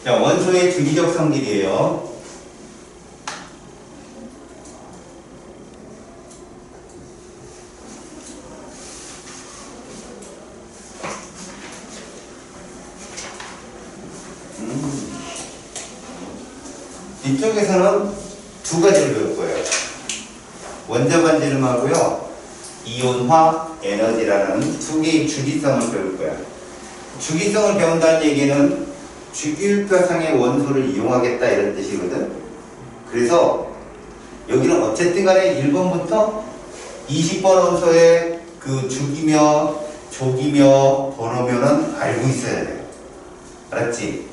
자, 원소의 주기적 성질이에요. 이쪽에서는 두 가지를 배울 거예요. 원자 반지름하고요, 이온화 에너지라는 두 개의 주기성을 배울 거야. 주기성을 배운다는 얘기는 주기율표상의 원소를 이용하겠다 이런 뜻이거든. 그래서 여기는 어쨌든 간에 1번부터 20번 원소의 그 주기며 조기며 번호면은 알고 있어야 돼요. 알았지?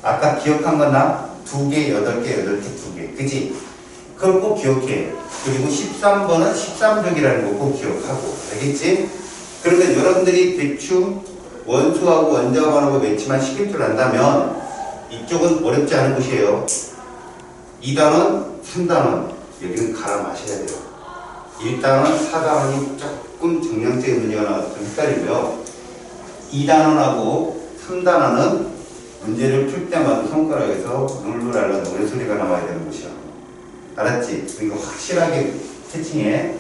아까 기억한 건 나? 2개, 8개, 8개, 2개. 그치? 그걸 꼭 기억해. 그리고 13번은 13족이라는 거 꼭 기억하고. 알겠지? 그러면 여러분들이 대충 원소하고 원자반하고 매치만 시킬 줄 안다면 이쪽은 어렵지 않은 곳이에요. 2단원, 3단원. 여기는 갈아 마셔야 돼요. 1단원, 4단원이 조금 정량적인 문제가 나와서 좀 헷갈리고요. 2단원하고 3단원은 문제를 풀 때마다 손가락에서 룰루랄라 노래소리가 나와야 되는 곳이야. 알았지? 이거 확실하게 채팅해.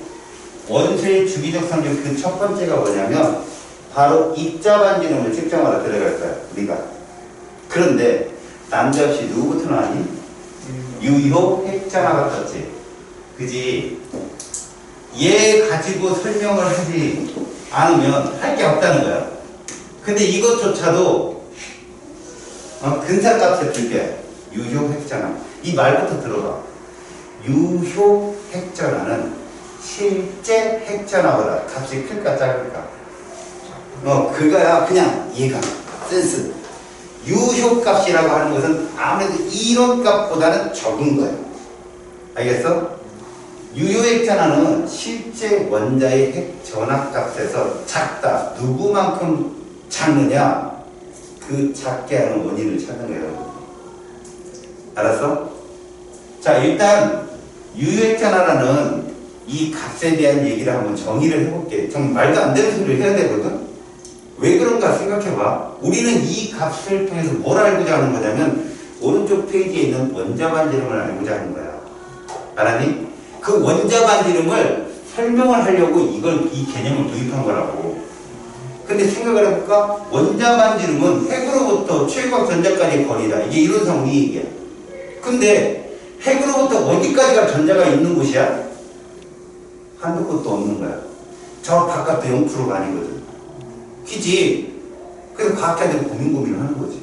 원소의 주기적 성질 그 첫 번째가 뭐냐면 바로 입자 반지름을 측정하러 들어갈 거야, 우리가. 그런데 남자없이 누구부터 나왔니? 유효 핵전화가 떴지. 그지? 얘 가지고 설명을 하지 않으면 할 게 없다는 거야. 근데 이것조차도 근사값에 들게 유효 핵전화. 이 말부터 들어봐. 유효 핵전화는 실제 핵전화보다 값이 클까 작을까? 그거야. 그냥 얘가 센스. 유효값이라고 하는 것은 아무래도 이론값보다는 적은 거예요. 알겠어? 유효핵전화는 실제 원자의 핵전압값에서 작다. 누구만큼 작느냐? 그 작게 하는 원인을 찾는 거예요. 알았어? 자, 일단 유효핵전화라는 이 값에 대한 얘기를 한번 정의를 해볼게. 정말 말도 안 되는 소리를 해야 되거든? 왜 그런가 생각해봐. 우리는 이 값을 통해서 뭘 알고자 하는 거냐면 오른쪽 페이지에 있는 원자 반지름을 알고자 하는 거야. 알았니? 그 원자 반지름을 설명을 하려고 이 개념을 도입한 거라고. 근데 생각을 해볼까? 원자 반지름은 핵으로부터 최고각 전자까지의 거리다. 이게 이론상 우리 얘기야. 근데 핵으로부터 어디까지가 전자가 있는 곳이야? 한두 곳도 없는 거야. 저 바깥도 0%가 아니거든. 그치? 그래서 과학자들이 고민을 하는 거지.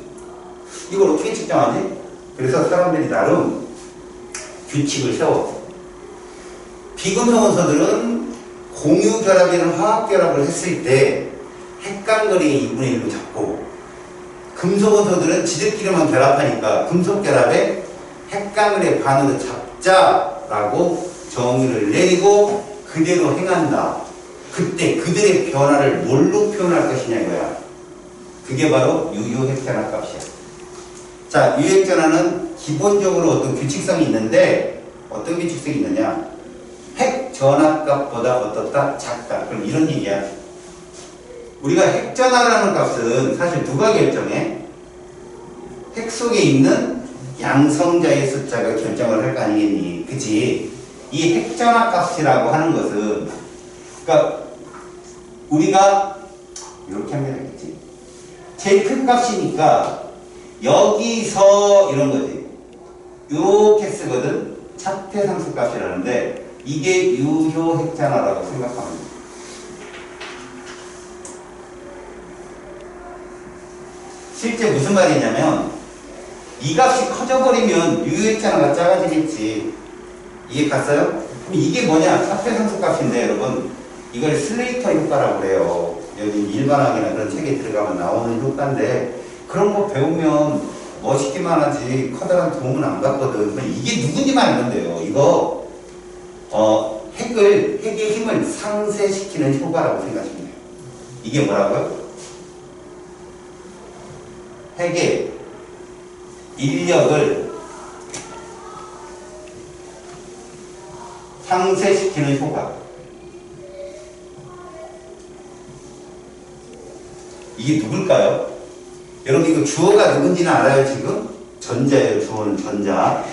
이걸 어떻게 측정하지? 그래서 사람들이 나름 규칙을 세웠어. 비금속 원소들은 공유 결합이라는 화학 결합을 했을 때 핵간거리의 2분의 1로 잡고, 금속 원소들은 지들끼리만 결합하니까 금속 결합에 핵간거리의 반으로 잡자라고 정의를 내리고 그대로 행한다. 그때 그들의 변화를 뭘로 표현할 것이냐 이거야. 그게 바로 유효핵전화 값이야. 자, 유효핵전화는 기본적으로 어떤 규칙성이 있는데 어떤 규칙성이 있느냐? 핵전압값보다 어떻다? 작다. 그럼 이런 얘기야. 우리가 핵전화라는 값은 사실 누가 결정해? 핵 속에 있는 양성자의 숫자가 결정을 할 거 아니겠니? 그치? 이 핵전화 값이라고 하는 것은, 그러니까 우리가 이렇게 하면 되겠지. 제일 큰 값이니까 여기서 이런 거지. 이렇게 쓰거든. 차폐상수 값이라는데 이게 유효 핵전화라고 생각하면 돼. 실제 무슨 말이냐면 이 값이 커져버리면 유효 핵전화가 작아지겠지. 이게 갔어요? 그럼 이게 뭐냐? 차폐상수 값인데 여러분, 이걸 슬레이터 효과라고 그래요. 여기 일반학이나 그런 책에 들어가면 나오는 효과인데 그런 거 배우면 멋있기만 하지 커다란 도움은 안 받거든. 이게 누군지만 알면 돼요. 이거 핵의 힘을 상쇄시키는 효과라고 생각하시면 돼요. 이게 뭐라고요? 핵의 인력을 상쇄시키는 효과. 이게 누굴까요? 여러분 이거 주어가 누군지는 알아요 지금? 전자예요. 주어는 전자.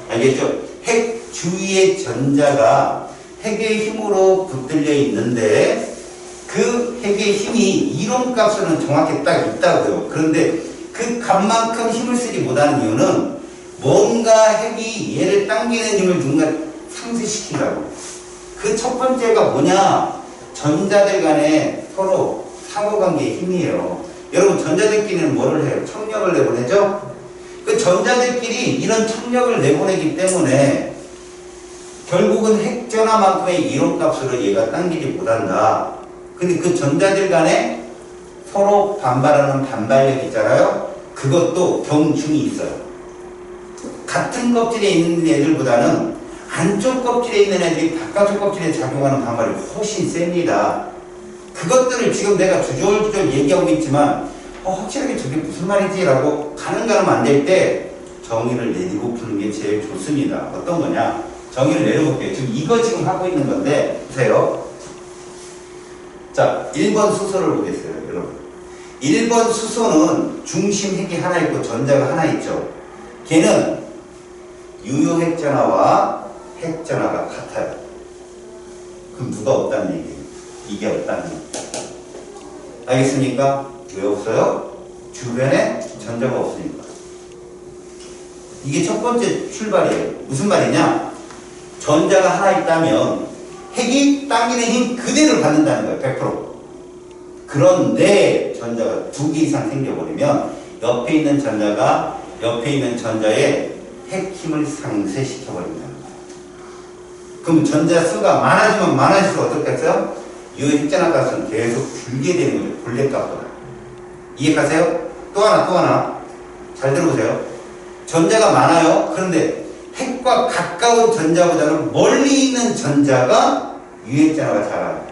알겠죠? 핵 주위의 전자가 핵의 힘으로 붙들려 있는데 그 핵의 힘이 이론값으로는 정확히 딱 있다고요. 그런데 그 값만큼 힘을 쓰지 못하는 이유는 뭔가 핵이 얘를 당기는 힘을 누군가 상쇄시킨다고. 그 첫 번째가 뭐냐? 전자들 간에 서로 상호관계의 힘이에요. 여러분 전자들끼리는 뭐를 해요? 청력을 내보내죠? 그 전자들끼리 이런 청력을 내보내기 때문에 결국은 핵전화만큼의 이론값으로 얘가 당기지 못한다. 근데 그 전자들 간에 서로 반발하는 반발력 있잖아요. 그것도 경중이 있어요. 같은 껍질에 있는 애들보다는 안쪽 껍질에 있는 애들이 바깥쪽 껍질에 작용하는 반발이 훨씬 셉니다. 그것들을 지금 내가 주저주저 얘기하고 있지만 확실하게 저게 무슨 말이지? 라고 가는 안 될 때 정의를 내리고 푸는 게 제일 좋습니다. 어떤 거냐? 정의를 내려볼게요. 지금 하고 있는 건데 보세요. 자, 1번 수소를 보겠어요. 여러분 1번 수소는 중심 핵이 하나 있고 전자가 하나 있죠. 걔는 유효 핵전화와 핵전화가 같아요. 그럼 누가 없다는 얘기예요? 이게 없다는 얘기예요. 알겠습니까? 왜 없어요? 주변에 전자가 없으니까. 이게 첫 번째 출발이에요. 무슨 말이냐? 전자가 하나 있다면 핵이 당기는 힘 그대로 받는다는 거예요. 100%. 그런데 전자가 2개 이상 생겨버리면 옆에 있는 전자가 옆에 있는 전자의 핵 힘을 상쇄시켜버린다는 거예요. 그럼 전자 수가 많아지면 많아질수록 어떻겠어요? 유효 핵전화 값은 계속 줄게 되는 거죠. 본래 값보다. 이해가세요? 또 하나. 잘 들어보세요. 전자가 많아요. 그런데 핵과 가까운 전자보다는 멀리 있는 전자가 유효핵전화가 잘하요.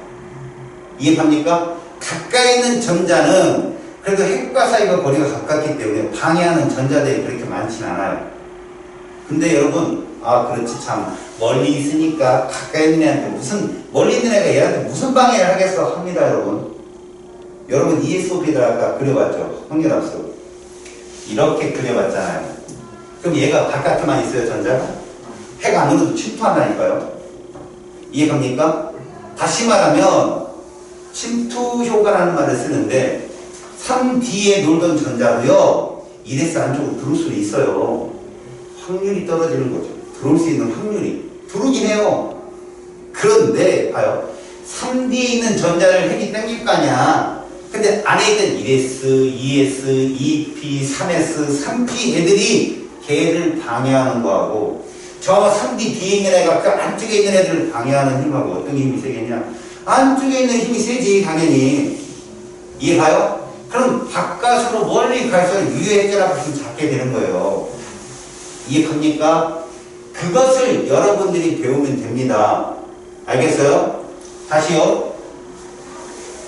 이해합니까? 가까이 있는 전자는 그래도 핵과 사이가 거리가 가깝기 때문에 방해하는 전자들이 그렇게 많지는 않아요. 근데 여러분, 그렇지 참 멀리 있으니까 가까이 있는 애한테 멀리 있는 애가 얘한테 무슨 방해를 하겠어 합니다. 여러분 ESOP들 아까 그려봤죠? 확률함수 이렇게 그려봤잖아요. 그럼 얘가 바깥에만 있어요. 전자가? 핵 안으로도 침투한다니까요. 이해갑니까? 다시 말하면 침투 효과라는 말을 쓰는데 3D에 놀던 전자도요 1S 안쪽으로 들어올 수 있어요. 확률이 떨어지는 거죠. 들어올 수 있는 확률이 들어오긴 해요. 그런데 봐요. 3D에 있는 전자를 핵이 당길 거 아니야. 근데 안에 있던 1S, 2S, 2P, 3S, 3P 애들이 걔를 방해하는 거하고 저 3D 뒤에 있는 애가 그 안쪽에 있는 애들을 방해하는 힘하고 어떤 힘이 세겠냐? 안쪽에 있는 힘이 세지 당연히. 이해가요? 그럼 바깥으로 멀리 갈수록 유효핵전화 값이 작게 되는 거예요. 이해합니까? 그것을 여러분들이 배우면 됩니다. 알겠어요? 다시요.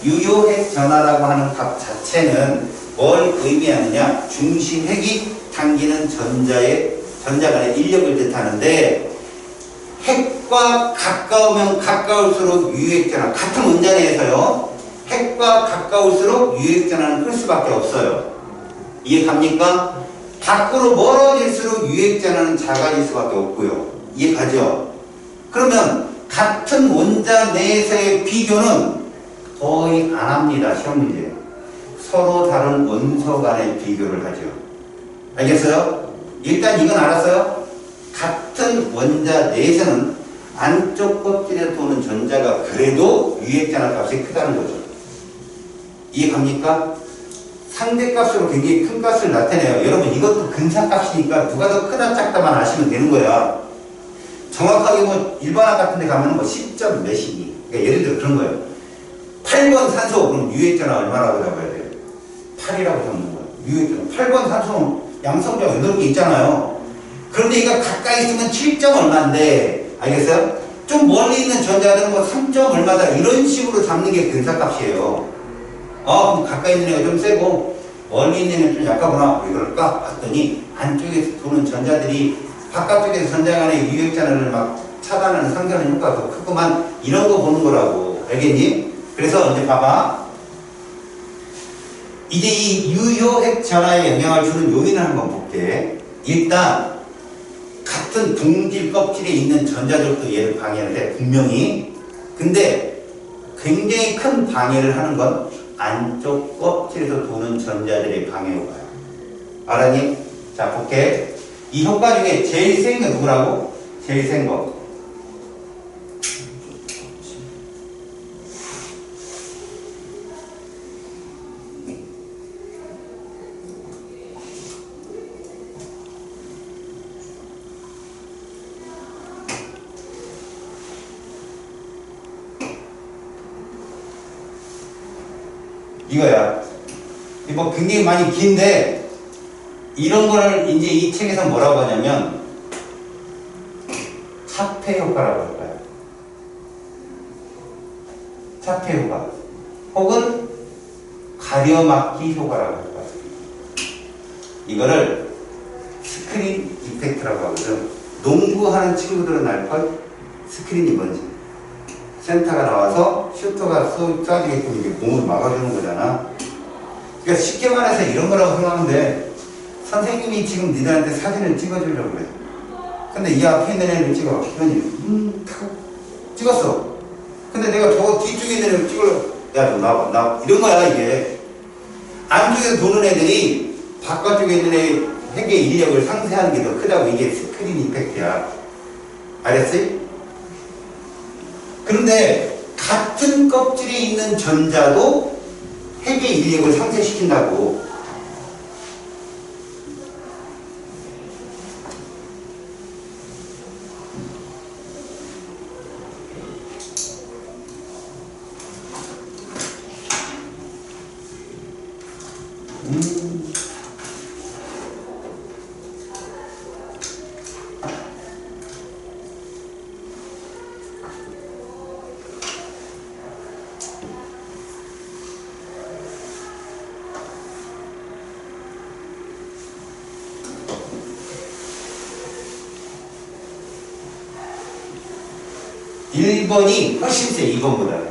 유효핵전화라고 하는 값 자체는 뭘 의미하느냐? 중심 핵이 당기는 전자 간의 인력을 뜻하는데 핵과 가까우면 가까울수록 유효핵전화 같은 원자 내에서요. 핵과 가까울수록 유효핵전화는 클 수밖에 없어요. 이해갑니까? 밖으로 멀어질수록 유효핵전화는 작아질 수밖에 없고요. 이해가죠? 그러면 같은 원자 내에서의 비교는 거의 안 합니다. 시험 문제. 서로 다른 원소 간의 비교를 하죠. 알겠어요? 일단 이건 알았어요? 같은 원자 내에서는 안쪽 껍질에 도는 전자가 그래도 유효핵전화 값이 크다는 거죠. 이해갑니까? 상대값으로 굉장히 큰 값을 나타내요. 여러분 이것도 근사값이니까 누가 더 크다 작다만 아시면 되는 거야. 정확하게 일반학 같은 데 가면 10점 몇이니. 그러니까 예를 들어 그런 거예요. 8번 산소 그럼 유효핵전화 얼마라고 잡아야 돼요? 8이라고 잡는 거예요. 유효핵전화. 8번 산소는 양성자가 8개 있잖아요. 그런데 이거 가까이 있으면 7점 얼마인데 알겠어요? 좀 멀리 있는 전자들은 3점 얼마다 이런 식으로 잡는 게 근사값이에요. 그럼 가까이 있는 애가 좀 세고 멀리 있는 애는 좀 약하구나. 왜 그럴까? 봤더니 안쪽에서 도는 전자들이 바깥쪽에서 전자 간의 유효핵전화를 막 차단하는 상쇄하는 효과가 더 크구만. 이런 거 보는 거라고. 알겠니? 그래서 이제 봐봐. 이제 이 유효핵전화에 영향을 주는 요인을 한번 볼게. 일단 같은 동질 껍질에 있는 전자들도 얘를 방해하는데 분명히 근데 굉장히 큰 방해를 하는 건 안쪽 껍질에서 도는 전자들의 방해 효과야. 알았니? 자 볼게. 이 효과 중에 제일 센 게 누구라고? 제일 센 거. 이거야. 이거 굉장히 많이 긴데 이런 거를 이제 이 책에서 뭐라고 하냐면 차폐 효과라고 할 거야. 차폐 효과 혹은 가려막기 효과라고 할 거야. 이거를 스크린 이펙트라고 하거든. 농구하는 친구들은 알걸? 스크린이 뭔지. 센터가 나와서 슈터가 쏴지게끔 이게 몸을 막아주는 거잖아. 그러니까 쉽게 말해서 이런 거라고 생각하면 돼. 선생님이 지금 니들한테 사진을 찍어주려고 그래. 근데 이 앞에 있는 애를 찍어. 그러니 찍었어. 근데 내가 저 뒤쪽에 있는 애를 찍으려고 야 너 나와 이런 거야 이게. 안쪽에서 도는 애들이 바깥쪽에 있는 애의 핵의 인력을 상쇄하는 게 더 크다고. 이게 스크린 이펙트야. 알았지? 그런데 같은 껍질에 있는 전자도 핵의 인력을 상쇄시킨다고. 음. 1번이 훨씬 세, 2번보다.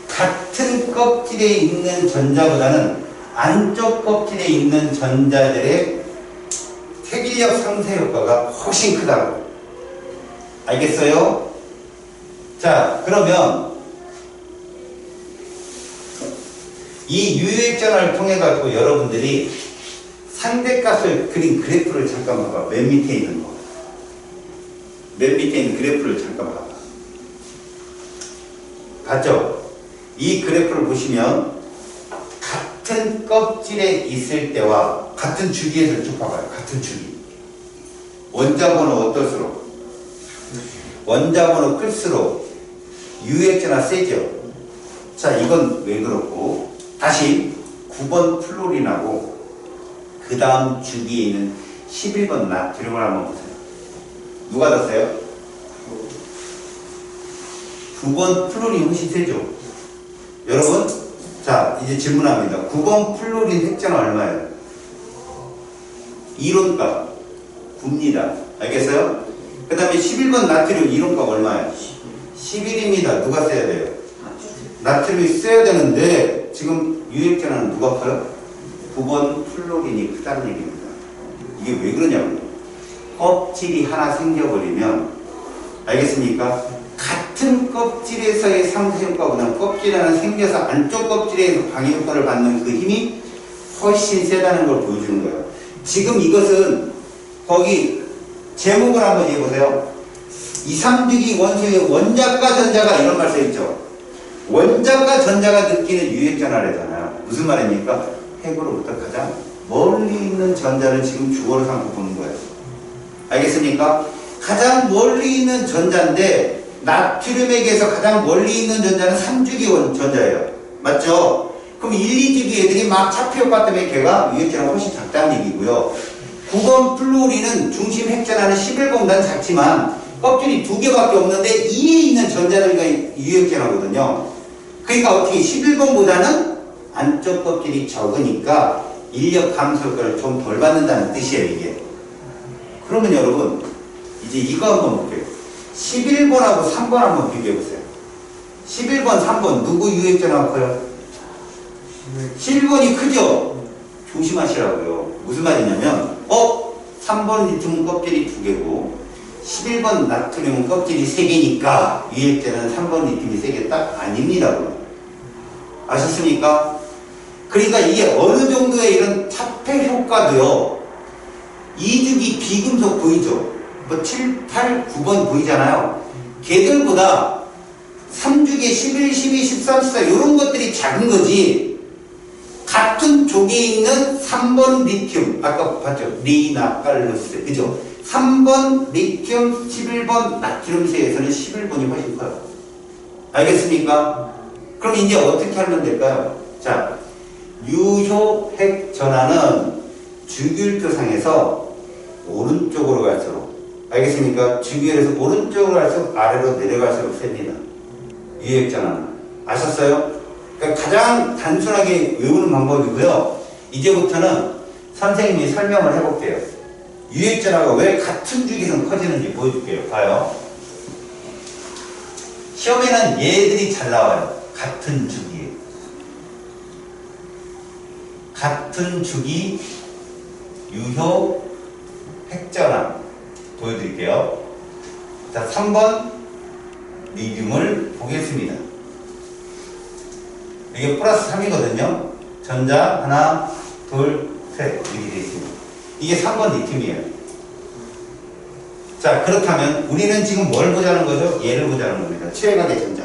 같은 껍질에 있는 전자보다는 안쪽 껍질에 있는 전자들의 핵인력 상쇄 효과가 훨씬 크다고. 알겠어요? 자, 그러면 이 유효액전화를 통해 가지고 여러분들이 상대값을 그린 그래프를 잠깐 봐봐. 맨 밑에 있는 거. 맨 밑에 있는 그래프를 잠깐 봐봐. 봤죠? 이 그래프를 보시면 같은 껍질에 있을 때와 같은 주기에서 쭉 봐봐요. 같은 주기. 원자번호 어떨수록? 원자번호 클수록 유액전화 세죠? 자, 이건 왜 그렇고? 다시 9번 플로린하고 그 다음 주기에 있는 11번 나트륨을 한번 보세요. 누가 더 세요? 9번 플로린 훨씬 세죠? 여러분, 자, 이제 질문합니다. 9번 플로린 핵전화 얼마예요? 이론값 9입니다. 알겠어요? 그 다음에 11번 나트륨 이론값 얼마예요? 11입니다. 누가 써야 돼요? 나트륨이 써야 되는데 지금 유액전화는 누가 커요? 9번 플로린이 크다는 얘기입니다. 이게 왜 그러냐고요? 껍질이 하나 생겨버리면, 알겠습니까? 같은 껍질에서의 상쇄 효과보다 껍질 하나 생겨서 안쪽 껍질에서 방해 효과를 받는 그 힘이 훨씬 세다는 걸 보여주는 거예요. 지금 이것은 거기 제목을 한번 해보세요. 2, 3주기 원소의 원자과 전자가 이런 말 써있죠. 원자과 전자가 느끼는 유액전화래잖아요. 무슨 말입니까? 핵으로부터 가장 멀리 있는 전자를 지금 주어로 삼고 보는 거예요. 알겠습니까? 가장 멀리 있는 전자인데 나트륨에게서 가장 멀리 있는 전자는 3주기 전자예요. 맞죠? 그럼 1, 2주기 애들이 막 차폐 효과 때문에 걔가 유액전화가 훨씬 작다는 얘기고요. 9번 플로린은 중심 핵전화는 11번보다는 작지만 껍질이 2개밖에 없는데 2에 있는 전자들이 유액전화거든요. 그러니까 어떻게 11번보다는 안쪽 껍질이 적으니까 인력 감소 효과를 좀 덜 받는다는 뜻이에요, 이게. 그러면 여러분, 이제 이거 한번 볼게요. 11번하고 3번 한번 비교해보세요. 11번, 3번, 누구 유액전화가 커요? 11번이 크죠? 조심하시라고요. 무슨 말이냐면, 3번 리튬은 껍질이 2개고 11번 나트륨은 껍질이 3개니까 유액제는 3번 리튬이 3개 딱 아닙니다. 아셨습니까? 그러니까 이게 어느 정도의 이런 차폐 효과도요. 2주기 비금속 보이죠? 뭐 7, 8, 9번 보이잖아요. 걔들보다 3주기 11, 12, 13, 14 이런 것들이 작은 거지. 같은 족에 있는 3번 리튬 아까 봤죠? 리나칼루스 그죠? 3번 리튬 11번 나트륨세에서는 11번이 훨씬 커요. 알겠습니까? 그럼 이제 어떻게 하면 될까요? 자, 유효핵 전하는 주기율표상에서 오른쪽으로 갈수록 알겠습니까? 주기율에서 오른쪽으로 갈수록 아래로 내려갈수록 셉니다. 유효핵 전하는 아셨어요? 그러니까 가장 단순하게 외우는 방법이고요. 이제부터는 선생님이 설명을 해볼게요. 유효핵 전하가 왜 같은 주기에서 커지는지 보여줄게요. 봐요. 시험에는 얘들이 잘 나와요. 같은 주기에. 같은 주기 유효 핵전화 보여드릴게요. 자, 3번 리튬을 보겠습니다. 이게 플러스 3이거든요. 전자 하나, 둘, 셋 이렇게 되어 있습니다. 이게 3번 리튬이에요. 자, 그렇다면 우리는 지금 뭘 보자는 거죠? 얘를 보자는 겁니다. 최외각의 전자.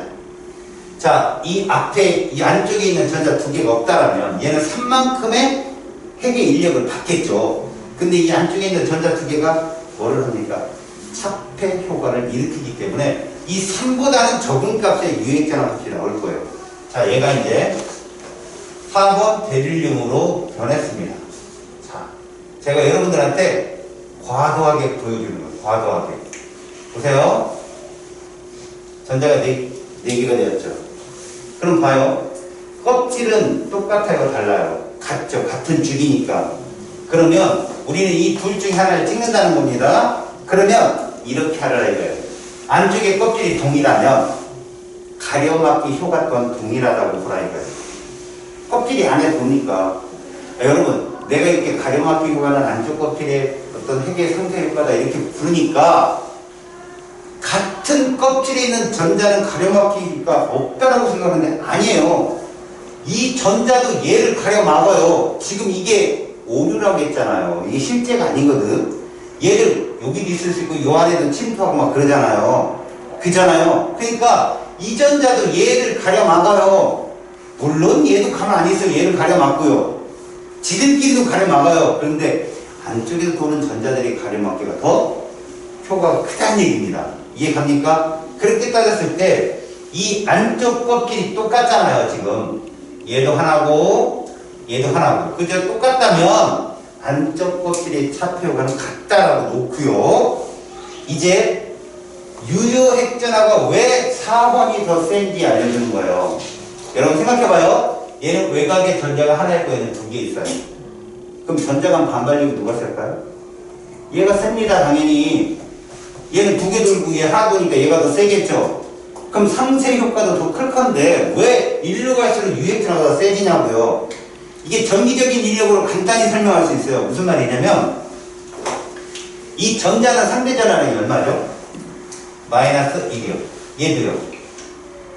자, 이 앞에 이 안쪽에 있는 전자 2개가 없다라면 얘는 3만큼의 핵의 인력을 받겠죠. 근데 이 안쪽에 있는 전자 2개가 뭐를 합니까? 차폐 효과를 일으키기 때문에 이 3보다는 적은 값의 유액전화 값이 나올 거예요. 자, 얘가 이제 4번 베릴륨으로 변했습니다. 자, 제가 여러분들한테 과도하게 보여주는 거예요. 과도하게. 보세요. 전자가 4개가 되었죠. 그럼 봐요. 껍질은 똑같아요? 달라요? 같죠. 같은 주기니까. 그러면 우리는 이 둘 중에 하나를 찍는다는 겁니다. 그러면 이렇게 하라 이거예요. 안쪽에 껍질이 동일하면 가려막기 효과 또한 동일하다고 보라 이거예요. 껍질이 안에 도니까 여러분 내가 이렇게 가려막기 효과는 안쪽 껍질에 어떤 핵의 상쇄 효과다 이렇게 부르니까 같은 껍질에 있는 전자는 가려막기가 없다라고 생각하는데 아니에요. 이 전자도 얘를 가려막아요. 지금 이게 오류라고 했잖아요. 이게 실제가 아니거든. 얘를 여기도 있을 수 있고 요 안에도 침투하고 막 그러잖아요. 그잖아요. 그러니까 이 전자도 얘를 가려막아요. 물론 얘도 가만히 있어요. 얘를 가려막고요. 지들끼리도 가려막아요. 그런데 안쪽에서 도는 전자들이 가려막기가 더 효과가 크다는 얘기입니다. 이해갑니까? 그렇게 따졌을 때 이 안쪽 껍질이 똑같잖아요. 지금 얘도 하나고 얘도 하나고 그죠? 똑같다면 안쪽 껍질의 차폐 효과는 같다라고 놓고요. 이제 유효핵전화가 왜 4번이 더 센지 알려주는 거예요. 여러분 생각해봐요. 얘는 외곽에 전자가 하나 있고 얘는 2개 있어요. 그럼 전자간 반발력이 누가 셀까요? 얘가 셉니다. 당연히. 얘는 2개 돌고 얘 하나 도니까 얘가 더 세겠죠. 그럼 상쇄 효과도 더 클 건데 왜 일로 갈수록 유핵전화가 더 세지냐고요. 이게 전기적인 인력으로 간단히 설명할 수 있어요. 무슨 말이냐면 이 전자는 상대 전하량이 얼마죠? 마이너스 1이요. 얘도요.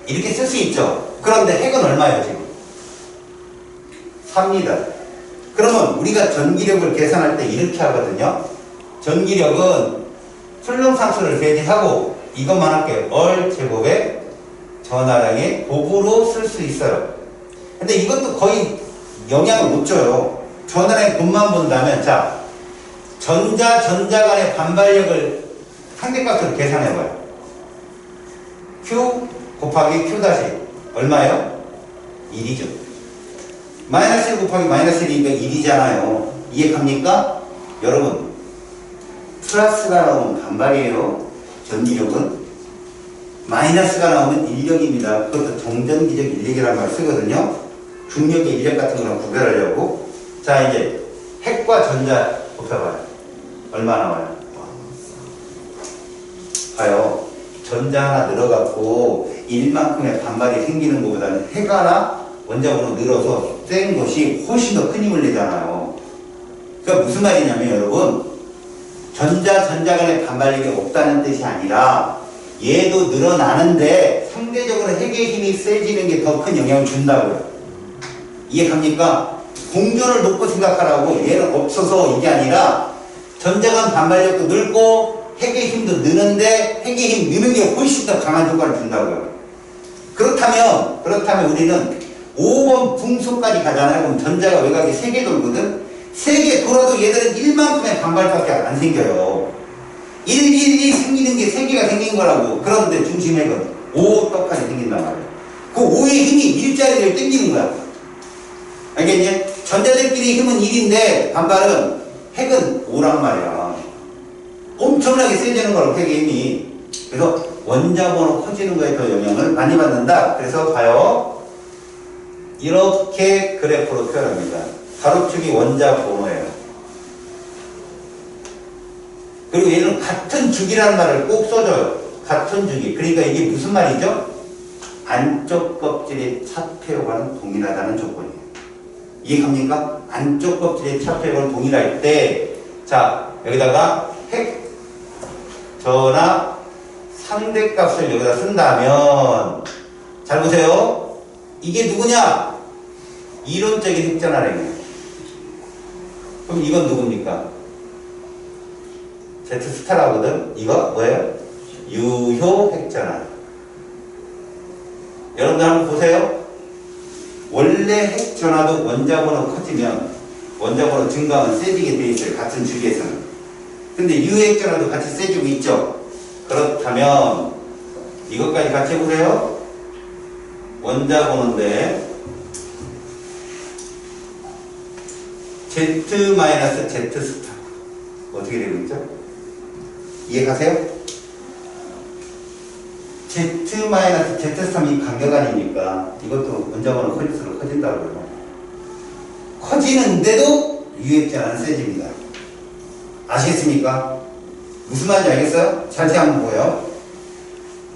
이렇게 쓸 수 있죠. 그런데 핵은 얼마예요 지금? 3입니다. 그러면 우리가 전기력을 계산할 때 이렇게 하거든요. 전기력은 출렁상수를 배제하고 이것만 할게요. 얼 제곱에 전하량의 곱으로 쓸 수 있어요. 근데 이것도 거의 영향을 못 줘요. 전하량의 곱만 본다면 자 전자 간의 반발력을 상대값으로 계산해봐요. Q 곱하기 Q 다시 얼마예요? 1이죠. 마이너스 1 곱하기 마이너스 1이니까 1이잖아요. 이해갑니까? 여러분 플러스가 나오면 반발이에요. 전기력은 마이너스가 나오면 인력입니다. 그것도 정전기적 인력이라는 말 쓰거든요. 중력의 인력 같은 거랑 구별하려고. 자 이제 핵과 전자 곱해봐요. 얼마 나와요? 봐요. 전자 하나 늘어갖고 1만큼의 반발이 생기는 것보다는 핵 하나 원자번호 늘어서 센 것이 훨씬 더 큰 힘을 내잖아요. 그러니까 무슨 말이냐면 여러분 전자 간의 반발력이 없다는 뜻이 아니라 얘도 늘어나는데 상대적으로 핵의 힘이 세지는 게 더 큰 영향을 준다고요. 이해 갑니까? 공존을 놓고 생각하라고. 얘는 없어서 이게 아니라 전자 간 반발력도 늘고 핵의 힘도 느는데 핵의 힘 느는 게 훨씬 더 강한 효과를 준다고요. 그렇다면 우리는 5번 분소까지 가잖아요. 그럼 전자가 외곽에 3개 돌거든. 3개 돌아도 얘들은 1만큼의 반발밖에 안 생겨요. 1, 1, 2 생기는 게 3개가 생긴 거라고. 그런데 중심핵은 5 떡하니 생긴단 말이에요. 그 5의 힘이 일자리를 당기는 거야. 알겠니? 전자들끼리 힘은 1인데 반발은 핵은 5란 말이야. 엄청나게 세지는 거라고 핵의 힘이. 그래서 원자번호 커지는 거에 더 영향을 많이 받는다. 그래서 봐요. 이렇게 그래프로 표현합니다. 가로축이 원자번호예요. 그리고 얘는 같은 주기라는 말을 꼭 써줘요. 같은 주기. 그러니까 이게 무슨 말이죠? 안쪽 껍질의 차폐효과는 동일하다는 조건이에요. 이해갑니까? 안쪽 껍질의 차폐효과는 동일할 때, 자, 여기다가 핵, 전하, 상대값을 여기다 쓴다면, 잘 보세요. 이게 누구냐? 이론적인 핵전하래요. 그럼 이건 누굽니까? Z 스타라거든. 이거 뭐예요? 유효 핵전하. 여러분들 한번 보세요. 원래 핵전하도 원자번호 커지면 원자번호 증가하면 세지게 돼 있어요. 같은 주기에서는. 근데 유효 핵전하도 같이 세지고 있죠. 그렇다면 이것까지 같이 해보세요. 원자번호인데 Z-Z 스타 어떻게 되고 있죠? 이해가세요? Z-Z 스타이 간격 아닙니까? 이것도 원자번호 커질수록 커진다고요. 커지는데도 유효액전하는 세집니다. 아시겠습니까? 무슨 말인지 알겠어요? 자세히 한번 보여요.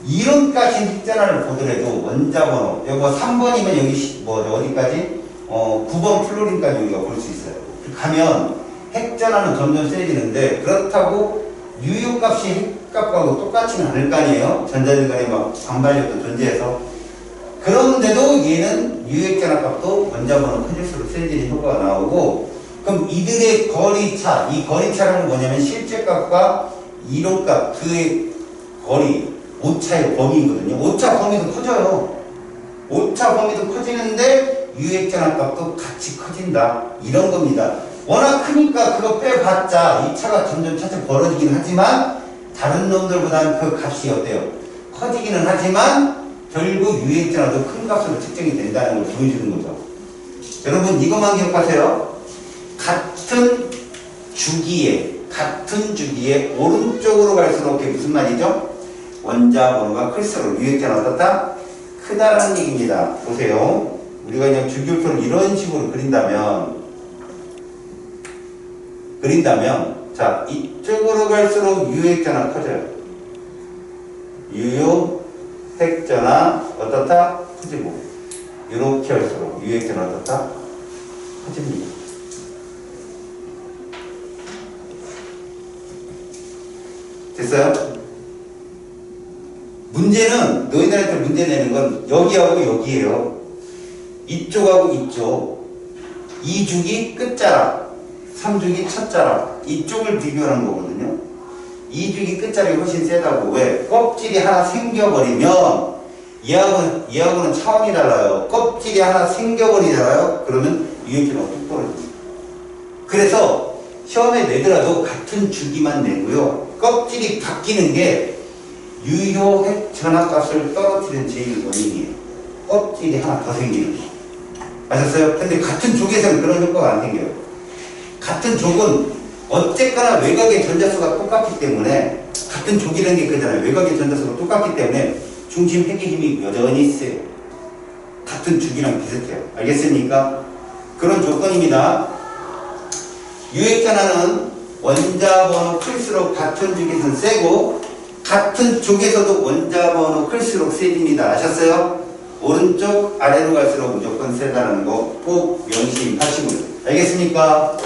이론까지 핵전하를 보더라도 원자번호 여기 뭐 3번이면 여기 뭐 어디까지? 9번 플로린까지 우리가 볼 수 있어요. 가면 핵전하는 점점 세지는데 그렇다고 유효값이 핵값하고 똑같지는 않을 거 아니에요. 전자들 간에 막 반발력도 존재해서. 그런데도 얘는 유효핵전하 값도 원자번호 커질수록 세지는 효과가 나오고, 그럼 이들의 거리차, 이 거리차는 뭐냐면 실제 값과 이론값 그의 거리, 오차의 범위거든요. 오차 범위도 커져요. 오차 범위도 커지는데 유효핵전하 값도 같이 커진다. 이런 겁니다. 워낙 크니까 그거 빼봤자 이 차가 점점 차츰 벌어지긴 하지만 다른 놈들보다는 그 값이 어때요? 커지기는 하지만 결국 유효핵전하도 큰 값으로 측정이 된다는 걸 보여주는 거죠. 여러분 이것만 기억하세요. 같은 주기에 오른쪽으로 갈수록 그게 무슨 말이죠? 원자번호가 클수록 유효핵전하가 어떻다? 크다라는 얘기입니다. 보세요. 우리가 그냥 주기율표를 이런 식으로 그린다면 자 이쪽으로 갈수록 유효핵전하 커져요. 유효핵전하 어떻다? 커지고 이렇게 할수록 유효핵전하 어떻다? 커집니다. 됐어요? 문제는 너희들한테 문제 내는 건 여기하고 여기에요. 이쪽하고 이쪽 2주기 끝자락 3주기 첫자락 이쪽을 비교하는 거거든요. 2주기 끝자락이 훨씬 세다고. 왜? 껍질이 하나 생겨버리면 얘하고는 차원이 달라요. 껍질이 하나 생겨버리잖아요. 그러면 유효핵전하가 뚝 떨어집니다. 그래서 시험에 내더라도 같은 주기만 내고요. 껍질이 바뀌는 게 유효핵전하 값을 떨어뜨리는 제일 원인이에요. 껍질이 하나 더 생기는 거. 아셨어요? 근데 같은 족에서는 그런 효과가 안 생겨요. 같은 족은 어쨌거나 외곽의 전자수가 똑같기 때문에 같은 족이라는 게 그잖아요. 외곽의 전자수가 똑같기 때문에 중심 핵의 힘이 여전히 세요. 같은 주기랑 비슷해요. 알겠습니까? 그런 조건입니다. 유효핵전하는 원자번호 클수록 같은 주기에서는 세고 같은 족에서도 원자번호 클수록 세집니다. 아셨어요? 오른쪽 아래로 갈수록 무조건 세다는 거 꼭 명심하시고요. 알겠습니까?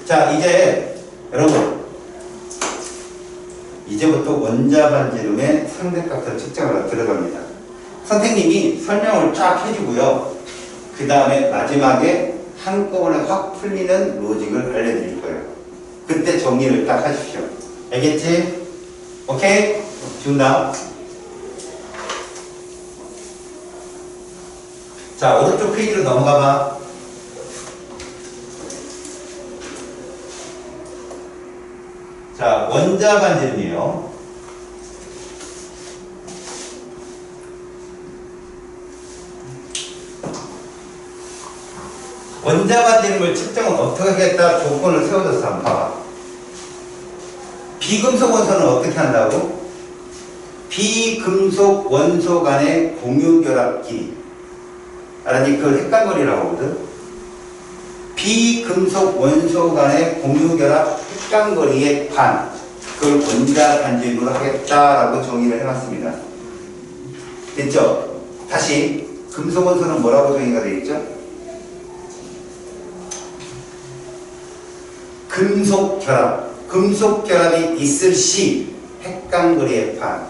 자 이제 여러분 이제부터 원자 반지름의 상대값을 측정하러 들어갑니다. 선생님이 설명을 쫙 해주고요. 그 다음에 마지막에 한꺼번에 확 풀리는 로직을 알려드릴 거예요. 그때 정리를 딱 하십시오. 알겠지? 오케이? 준다. 자, 오른쪽 페이지로 넘어가 봐. 자, 원자 반지름이에요. 원자 반지름을 측정은 어떻게 하겠다 조건을 세워줘서 한번 봐봐. 비금속 원소는 어떻게 한다고? 비금속 원소 간의 공유결합 길이. 알았니? 그걸 헷갈거리라고 하거든. 비금속 원소 간의 공유결합 획간거리의 반, 그걸 원자 반지름으로 하겠다라고 정의를 해놨습니다. 됐죠? 다시 금속 원소는 뭐라고 정의가 되어 있죠? 금속 결합이 있을 시 획간거리의 반,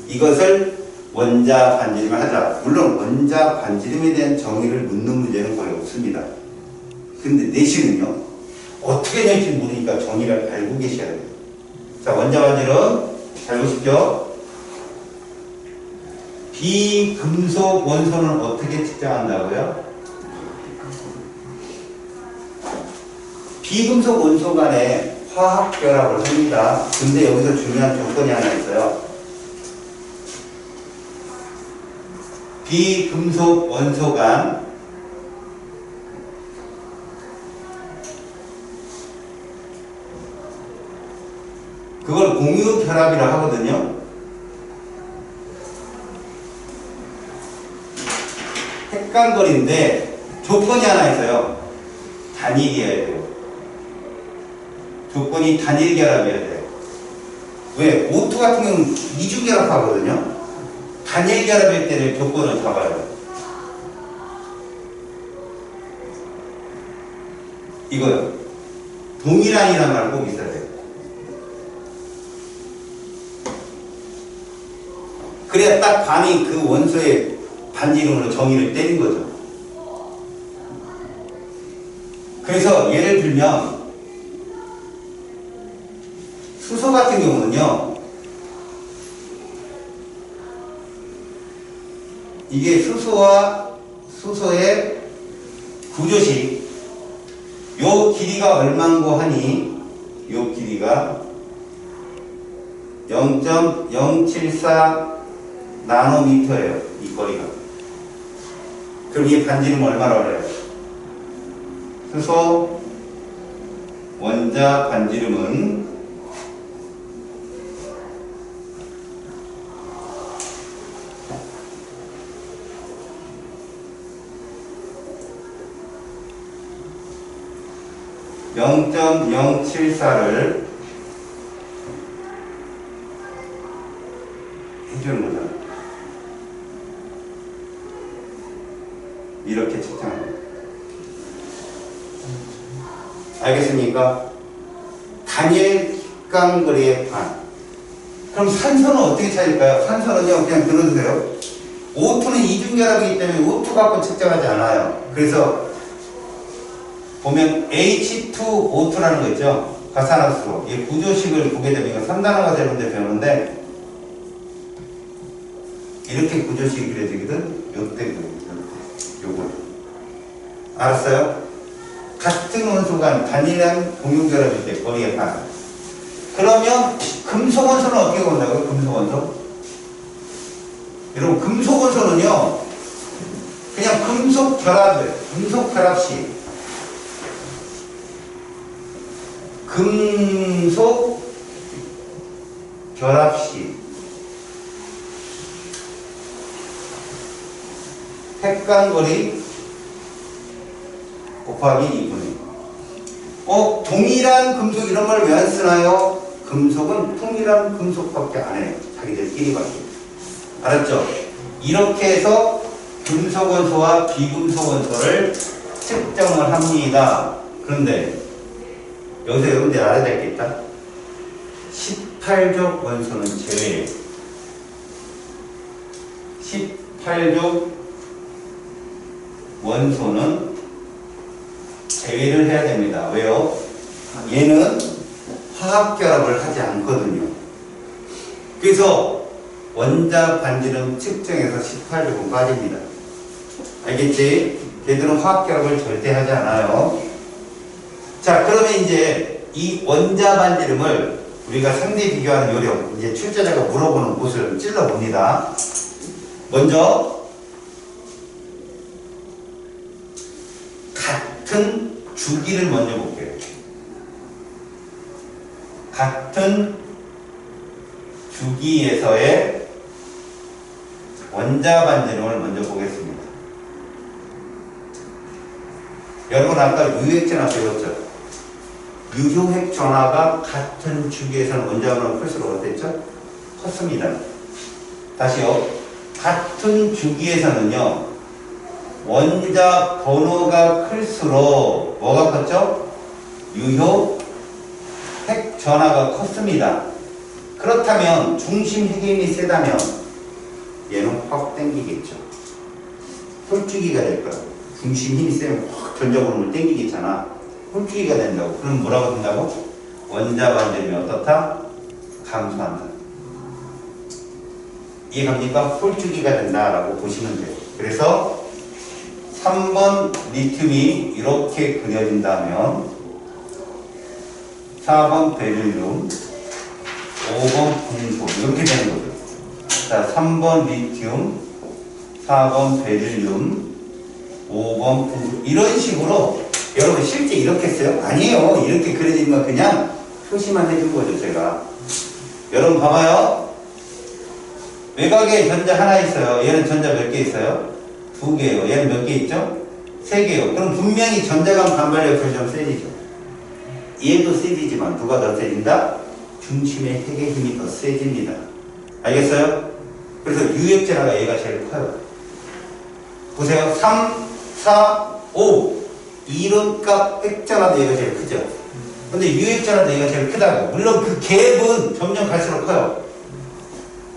이것을 원자 반지름을 하자. 물론 원자 반지름에 대한 정의를 묻는 문제는 거의 없습니다. 근데 내신은요, 어떻게 될지 모르니까 정의를 알고 계셔야 돼요. 자, 원자 반지름 잘 보십시오. 비금속 원소는 어떻게 측정한다고요? 비금속 원소 간에 화학 결합을 합니다. 근데 여기서 중요한 조건이 하나 있어요. 비금속 원소 간 그걸 공유 결합이라고 하거든요. 획간거리인데 조건이 하나 있어요. 단일이어야 돼요. 조건이 단일 결합이어야 돼요. 왜? O2 같은 경우는 이중 결합하거든요. 단일 결합일 때는 조건을 잡아요. 이거요. 동일한이라는 말 꼭 있어야 돼요. 그래야 딱 반이 그 원소의 반지름으로 정의를 때린 거죠. 그래서 예를 들면 수소 같은 경우는요, 이게 수소의 구조식, 요 길이가 얼마인고 하니, 요 길이가 0.074 나노미터예요. 이 거리가. 그럼 이 반지름 얼마나 올려요? 수소 원자 반지름은 0.074를 해주는 거죠. 이렇게 측정합니다. 알겠습니까? 단일 획간거리의 반. 그럼 산소는 어떻게 찾을까요? 산소는요, 그냥 들어주세요. O2는 이중결합이기 때문에 O2 갖고 측정하지 않아요. 그래서 보면 H2O2라는 거 있죠? 가산화수소. 이 구조식을 보게 되면 이거 3단원 과제 문제 배우는데 이렇게 구조식이 그려지거든? 요때 요거. 알았어요? 같은 원소 간 단일한 공유결합일 때 거리의 반. 그러면 금속 원소는 어떻게 본다고요? 금속 원소? 여러분, 금속 원소는요, 그냥 금속 결합 시 금속 결합 시 획간거리 곱하기 2분의 동일한 금속 이런 걸 왜 안 쓰나요? 금속은 통일한 금속밖에 안 해요. 자기들끼리밖에. 알았죠? 이렇게 해서 금속 원소와 비금속 원소를 측정을 합니다. 그런데 여기서 여러분들이 알아야 될 게 있다. 18족 원소는 제외. 18족 원소는 제외를 해야 됩니다. 왜요? 얘는 화학결합을 하지 않거든요. 그래서 원자 반지름 측정에서 18족은 빠집니다. 알겠지? 걔들은 화학결합을 절대 하지 않아요. 자, 그러면 이제 이 원자 반지름을 우리가 상대 비교하는 요령, 이제 출제자가 물어보는 곳을 찔러봅니다. 먼저 같은 주기를 먼저 볼게요. 같은 주기에서의 원자 반지름을 먼저 보겠습니다. 여러분 아까 유액전화 배웠죠? 유효핵 전화가 같은 주기에서는 원자 번호가 클수록 어땠죠? 컸습니다. 다시요. 같은 주기에서는요, 원자 번호가 클수록 뭐가 컸죠? 유효 핵 전화가 컸습니다. 그렇다면 중심 핵의 힘이 세다면 얘는 확 당기겠죠. 홀쭉이가 될 거야. 중심 힘이 세면 확 전자번호를 당기겠잖아. 홀쭉이가 된다고. 그럼 뭐라고 된다고? 원자 반지름이 어떻다? 감소한다. 이해갑니까? 홀쭉이가 된다라고 보시면 돼요. 그래서 3번 리튬이 이렇게 그려진다면 4번 베릴륨, 5번 금속 이렇게 되는 거죠. 자, 3번 리튬, 4번 베릴륨, 5번 금속 이런 식으로 여러분 실제 이렇게 써요? 아니에요. 이렇게 그려진 건 그냥 표시만 해준 거죠, 제가. 여러분 봐봐요. 외곽에 전자 하나 있어요. 얘는 전자 몇 개 있어요? 2개예요. 얘는 몇 개 있죠? 3개예요. 그럼 분명히 전자간 반발력 결정 세지죠. 얘도 세지지만 누가 더 세진다? 중심의 핵의 힘이 더 세집니다. 알겠어요? 그래서 유액전화가 얘가 제일 커요. 보세요. 3, 4, 5 이론값 핵전화도 얘가 제일 크죠. 근데 유액전화도 얘가 제일 크다고. 물론 그 갭은 점점 갈수록 커요.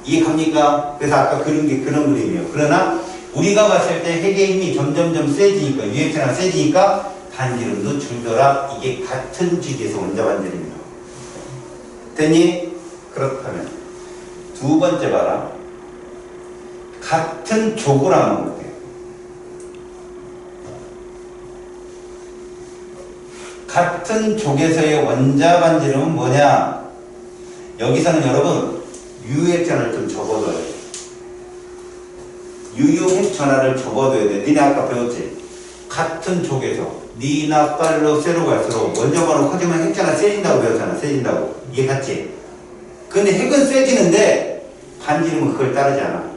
이해갑니까? 그래서 아까 그린 게 그런 그림이에요. 그러나 우리가 봤을 때 핵의 힘이 점점점 세지니까, 유액전화가 세지니까 반지름도 줄더라. 이게 같은 주기에서 원자 반지름이에요. 됐니? 그렇다면 두 번째 봐라. 같은 족을 한번 볼게요. 같은 족에서의 원자 반지름은 뭐냐? 여기서는 여러분 유효핵전화를 좀 접어둬야 돼. 유효핵전화를 접어둬야 돼. 니네 아까 배웠지? 같은 족에서 니나 빨로 세로 갈수록 원자 번호 커지면 핵전화 세진다고 배웠잖아. 세진다고. 이해 갔지? 근데 핵은 세지는데 반지름은 그걸 따르지 않아.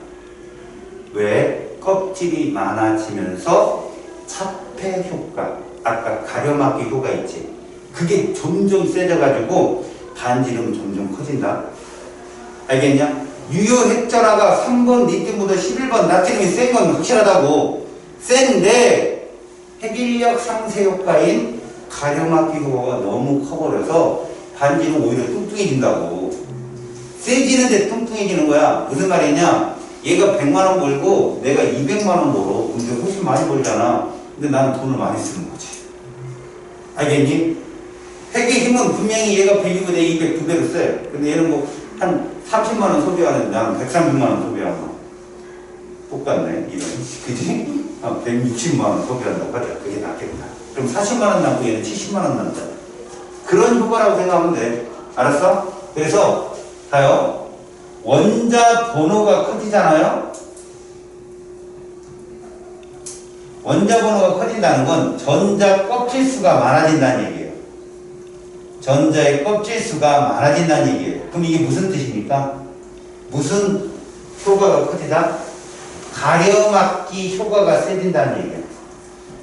왜? 껍질이 많아지면서 차폐 효과, 아까 가려막기 효과 있지? 그게 점점 세져가지고 반지름은 점점 커진다. 알겠냐? 유효 핵전화가 3번 리튬보다 11번 나트륨이 센 건 확실하다고. 센데 핵인력 상쇄 효과인 가려막기 효과가 너무 커버려서 반지름 오히려 뚱뚱해진다고. 세지는데 뚱뚱해지는 거야. 무슨 말이냐? 얘가 100만원 벌고 내가 200만원 벌어. 근데 훨씬 많이 벌잖아. 근데 나는 돈을 많이 쓰는 거지. 알겠니? 핵의 힘은 분명히 얘가 100이고 내 200 두 배로 세. 근데 얘는 뭐 한 30만원 소비하는데 나는 130만원 소비하는 거. 똑같네, 이런. 그지? 160만원 소비한다고 하자. 그게 낫겠다. 그럼 40만원 남고 얘는 70만원 남자. 그런 효과라고 생각하면 돼. 알았어? 그래서, 봐요. 원자 번호가 커지잖아요? 원자 번호가 커진다는 건 전자 껍질 수가 많아진다는 얘기예요. 전자의 껍질 수가 많아진다는 얘기예요. 그럼 이게 무슨 뜻입니까? 무슨 효과가 커지다? 가려막기 효과가 세진다는 얘기예요.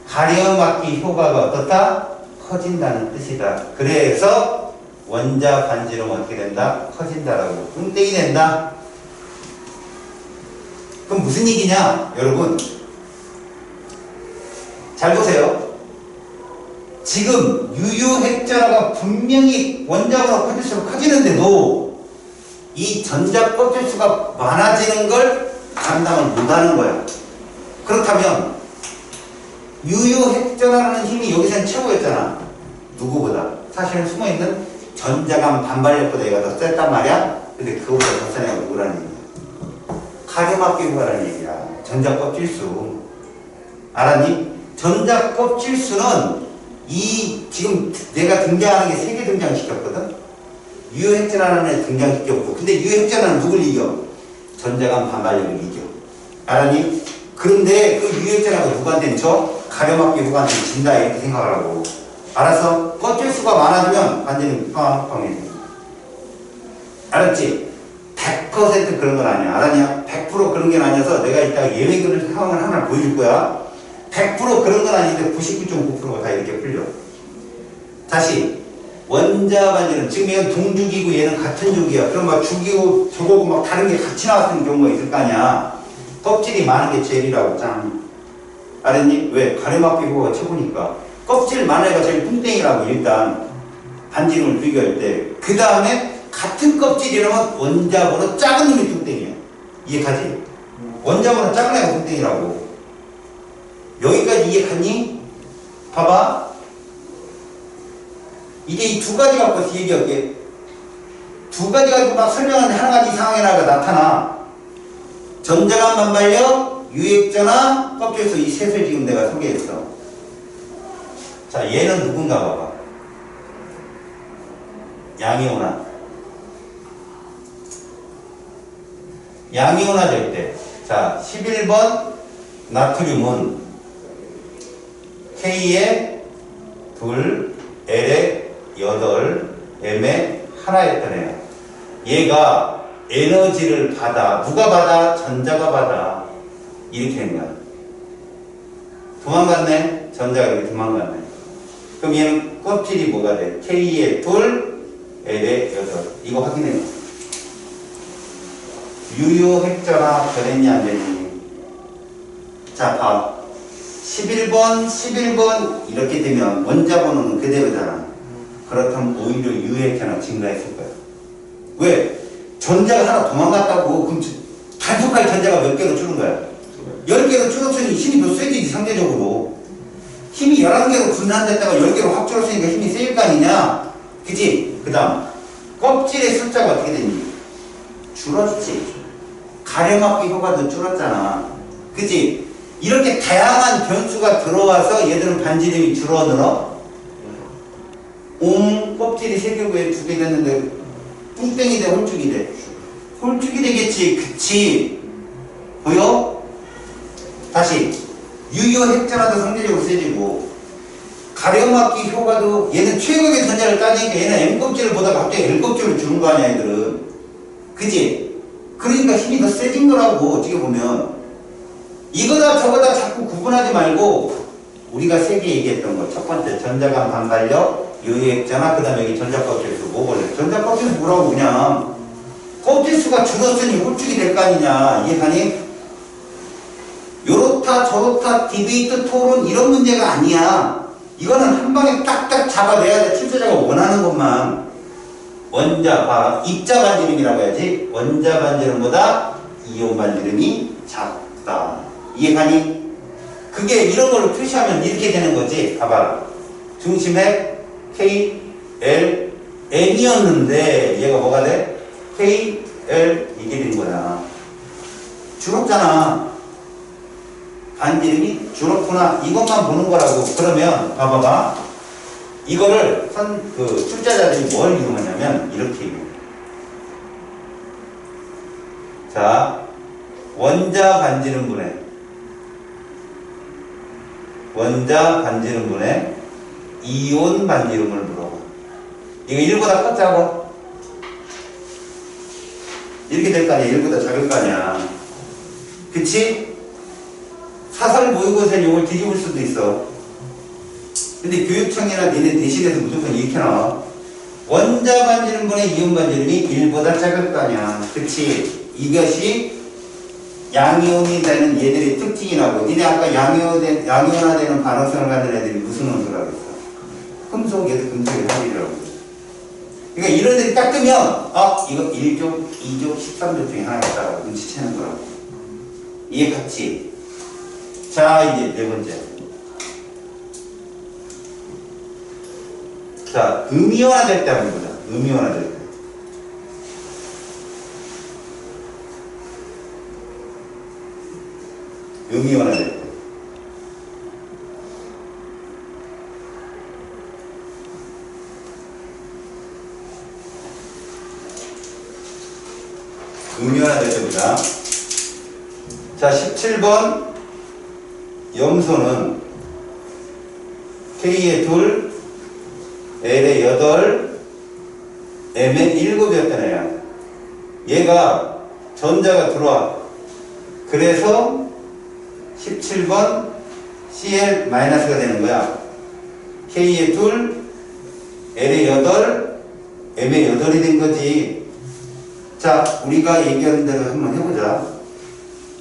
가려막기 효과가 어떻다? 커진다는 뜻이다. 그래서 원자 반지름은 어떻게 된다? 커진다라고. 뚱땡이 된다. 그럼 무슨 얘기냐? 여러분 잘 보세요. 지금 유효핵전화가 분명히 원자번호 커질수록 커지는데도 이 전자 껍질 수가 많아지는 걸 감당을 못하는 거야. 그렇다면 유효핵전하는 힘이 여기서는 최고였잖아. 누구보다. 사실은 숨어있는 전자감 반발력보다 얘가 더 셌단 말이야. 근데 그거보다 더 센 애가 누구라는 얘기야? 가려막기 효과라는 얘기야. 전자 껍질수. 알았니? 전자 껍질수는 이 지금 내가 등장하는 게 3개 등장시켰거든? 유효핵전하는 애 등장시켰고, 근데 유효핵전하는 누굴 이겨? 전자감 반발력을 이겨. 알았니? 그런데 그 유효핵전하고 누구한테는 져? 가려막기 효과한테는 진다 이렇게 생각하라고. 알았어? 껍질수가 많아지면 완전히 빵빵해져. 알았지? 100% 그런 건 아니야. 알았냐? 100% 그런 게 아니어서 내가 이따가 예외 상황을 하나 보여줄 거야. 100% 그런 건 아닌데 99.9%가 다 이렇게 풀려. 다시 원자 반지름, 지금 얘는 동주기고 얘는 같은 주기야. 그럼 막 주기고 저거고 막 다른 게 같이 나왔던 경우가 있을 거 아니야. 껍질이 많은 게 제일이라고. 짱. 알았니? 왜? 가려막기 효과가 최고니까. 껍질 많은 애가 제일 뚱땡이라고. 일단 반지름을 비교할 때. 그 다음에 같은 껍질이라면 원자보다 작은 놈이 뚱땡이야. 이해가지? 원자보다 작은 애가 뚱땡이라고. 여기까지 이해갔니? 봐봐. 이제 이 두 가지 갖고 얘기할게. 두 가지 가지고 막 설명하는데 하나가 이상하게 나타나. 전자감 반발력, 유액전화, 껍질수 이 셋을 지금 내가 소개했어. 자, 얘는 누군가 봐봐. 양이온화. 양이온화 될 때. 자, 11번 나트륨은 K에 2, L에 8, M에 하나였던 애야. 얘가 에너지를 받아. 누가 받아? 전자가 받아. 이렇게 된 거야. 도망갔네? 전자가 이렇게 도망갔네. 그럼 얘는 껍질이 뭐가 돼? K에 2, L에 8. 이거 확인해. 유효핵전화 변했냐 안 변했니? 자, 봐. 11번 이렇게 되면 원자 번호는 그대로잖아. 그렇다면 오히려 유효핵전화 증가했을 거야. 왜? 전자가 하나 도망갔다고. 그럼 단속할 전자가 몇 개로 줄은 거야? 10개로 줄었으니 힘이 더 세지지 상대적으로. 힘이 11개로 분산됐다가 10개로 확 줄었으니까 힘이 세질 거 아니냐? 그치? 그 다음 껍질의 숫자가 어떻게 됐니? 줄었지. 가려막기 효과도 줄었잖아. 그치? 이렇게 다양한 변수가 들어와서 얘들은 반지름이 줄어들어. 껍질이 3개고 왜 2개 됐는데 뚱땡이 돼? 홀쭉이 돼? 홀쭉이 되겠지. 그치? 보여? 다시 유효핵전화도 상대적으로 세지고 가려막기 효과도 얘는 최고의 전자를 따지니까 얘는 M껍질을 보다가 갑자기 L껍질을 주는 거 아니야 얘들은. 그치? 그러니까 힘이 더 세진 거라고 어떻게 보면. 이거다 저거다 자꾸 구분하지 말고 우리가 3개 얘기했던 거. 첫 번째 전자감 반발력, 유효핵전화, 그 다음에 여기 전자껍질수 뭐 볼래? 전자껍질수 뭐라고 그냥 껍질수가 줄었으니 홀쭉이 될 거 아니냐. 이해가니? 요렇다 저렇다 디베이트 토론 이런 문제가 아니야. 이거는 한 방에 딱딱 잡아내야 돼. 출제자가 원하는 것만. 원자, 봐. 입자 반지름이라고 해야지. 원자 반지름보다 이온 반지름이 작다. 이해가니? 그게 이런 걸로 표시하면 이렇게 되는 거지. 봐봐. 중심에 K, L, M이었는데 얘가 뭐가 돼? K, L 이게 된 거야. 줄었잖아. 반지름이 줄었구나. 이것만 보는 거라고. 그러면 봐봐봐. 이거를 출제자들이 뭘 이용하냐면 이렇게 이용해. 자, 원자 반지름분해. 원자 반지름분해 이온 반지름을 물어봐. 이거 1보다 큰 작아? 이렇게 될 거 아니야. 1보다 작을 거 아니야. 그치? 사설 모의고사는 이걸 뒤집을 수도 있어. 근데 교육청이나 니네 대신해서 무조건 이렇게 나와. 원자 반지름분의 이온 반지름이 1보다 작을 거 아니야. 그치? 이것이 양이온이 되는 얘들의 특징이라고. 니네 아까 양이온화되는 반응성을 갖는 애들이 무슨 원소라고 했어? 금속, 얘도 금속의 합이라고. 그러니까 이런 애들이 딱 뜨면 이거 1족, 2족, 13족 중에 하나겠다라고 눈치채는 거라고. 이해 갔지? 자, 이제 네 번째. 자, 음이원화 될 때 한번 보자. 음이원화 될 때. 음이원화 될 때. 음이원화 될 때입니다. 자, 17번 염소는 K에 2, L에 8, M에 7이었던 애야. 얘가 전자가 들어와. 그래서 17번 Cl-가 되는 거야. K에 2, L에 8, M에 8이 된 거지. 자, 우리가 얘기하는 대로 한번 해보자.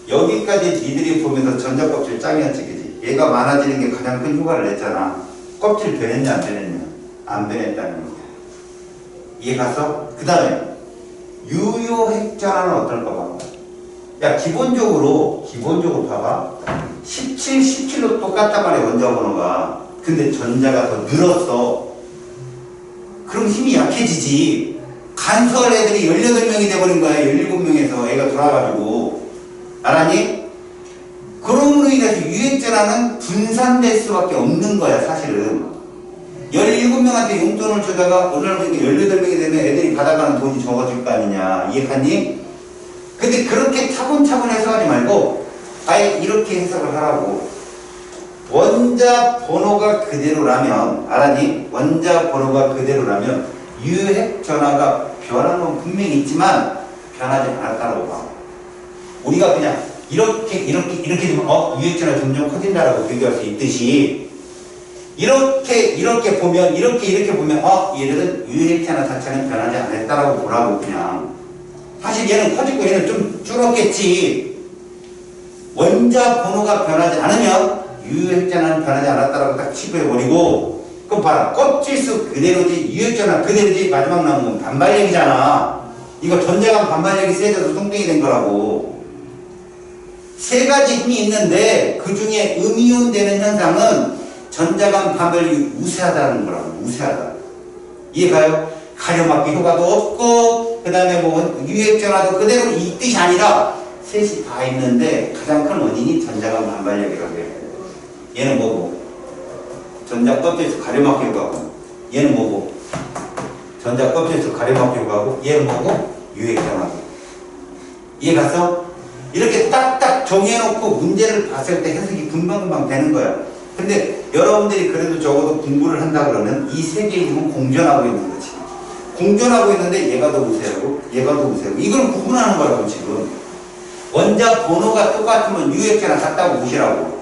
여기까지 니들이 보면서 전자껍질 짱이었지, 그지? 얘가 많아지는 게 가장 큰 효과를 냈잖아. 껍질 변했냐, 안 변했냐? 안 변했다는 거야. 이해 갔어? 그 다음에 유효핵전화는 어떨까 봐. 야, 기본적으로 봐봐. 17, 17로 똑같단 말이야, 원자 번호가. 근데 전자가 더 늘었어. 그럼 힘이 약해지지. 간수할 애들이 18명이 돼버린 거야. 17명에서 애가 돌아가지고. 알았니? 그럼으로 인해서 유액전화는 분산될 수밖에 없는 거야, 사실은. 17명한테 용돈을 주다가 어느 날 보니까 18명이 되면 애들이 받아가는 돈이 적어질 거 아니냐. 이해했니? 근데 그렇게 차분차분 해석하지 말고 아예 이렇게 해석을 하라고. 원자 번호가 그대로라면, 알았니? 원자 번호가 그대로라면 유핵 전화가 변하는 건 분명히 있지만 변하지 않았다고 봐. 우리가 그냥 이렇게 되면 유핵 전화 점점 커진다라고 비교할 수 있듯이 이렇게 보면 이렇게 보면 얘들은 유핵 전화 자체는 변하지 않았다라고 보라고. 그냥 사실 얘는 커지고 얘는 좀 줄었겠지. 원자 번호가 변하지 않으면 유핵 전화는 변하지 않았다라고 딱 치부해버리고, 그럼 봐라. 껍질수 그대로지 유핵 전화 그대로지 마지막 남은 건 반발력이잖아. 이거 전자간 반발력이 세져서 뚱땡이 된 거라고. 세 가지 힘이 있는데 그 중에 음이온 되는 현상은 전자간 반발력이 우세하다는 거라고. 우세하다. 이해가요? 가려막기 효과도 없고 그 다음에 뭐 유핵 전화도 그대로 이 뜻이 아니라 셋이 다 있는데 가장 큰 원인이 전자간 반발력이라고 해요. 얘는 뭐고? 전자 껍질에서 가려막기 효과고. 얘는 뭐고? 전자 껍질에서 가려막기 효과고. 얘는 뭐고? 유핵 전화고. 이해 갔어? 이렇게 딱딱 정해놓고 문제를 봤을 때 해석이 금방금방 되는 거야. 근데 여러분들이 그래도 적어도 공부를 한다 그러면 이 세 개의 힘은 공존하고 있는 거지. 공존하고 있는데 얘가 더 우세하고 얘가 더 우세하고 이걸 구분하는 거라고. 지금 원자 번호가 똑같으면 유핵전화 같다고 보시라고.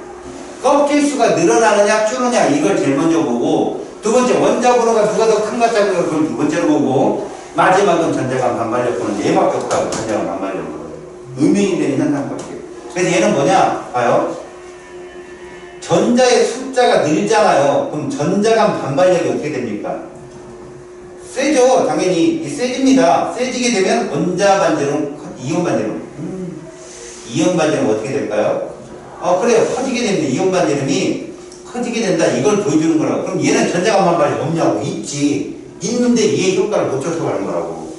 껍질수가 늘어나느냐 줄느냐 이걸 제일 먼저 보고, 두 번째 원자 번호가 누가 더 큰가 작은가 그걸 두 번째로 보고, 마지막은 전자간 반발력 보는 얘밖에 없다고. 전자간 반발력 음이온이 되는 현상밖에. 그래서 얘는 뭐냐 봐요. 전자의 숫자가 늘잖아요. 그럼 전자간 반발력이 어떻게 됩니까? 세죠. 당연히 세집니다. 세지게 되면 원자 반지름, 이온 반지름. 이온 반지름 어떻게 될까요? 그래요. 커지게 됩니다. 이온 반지름이 커지게 된다. 이걸 보여주는 거라고. 그럼 얘는 전자간 반발력 없냐고. 있지. 있는데 얘의 효과를 못 쫓아가는 거라고.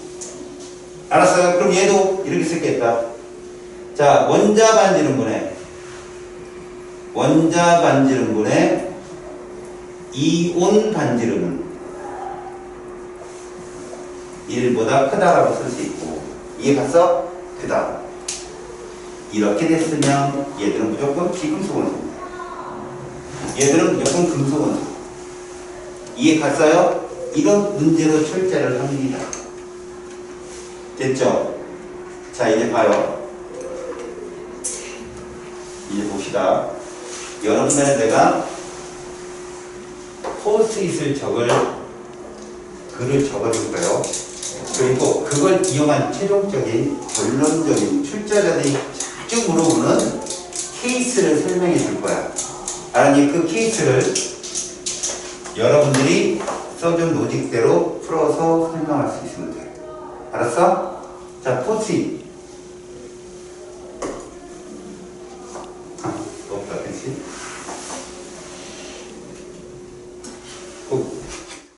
알았어요? 그럼 얘도 이렇게 쓸겠다. 자, 원자 반지름분의 이온 반지름은 1보다 크다라고 쓸 수 있고. 이해 갔어? 크다. 이렇게 됐으면 얘들은 무조건 비금속 원소입니다. 얘들은 무조건 금속 원소. 이해 갔어요? 이런 문제로 출제를 합니다. 됐죠? 자, 이제 봐요. 이제 봅시다. 여러분들은 내가 포스트잇을 글을 적어줄 거예요. 그리고 그걸 이용한 최종적인 결론적인 출제자들이 자주 물어보는 케이스를 설명해 줄 거야. 아니, 그 케이스를 여러분들이 써준 로직대로 풀어서 설명할 수 있으면 돼. 알았어? 자, 포치. 없다, 그치?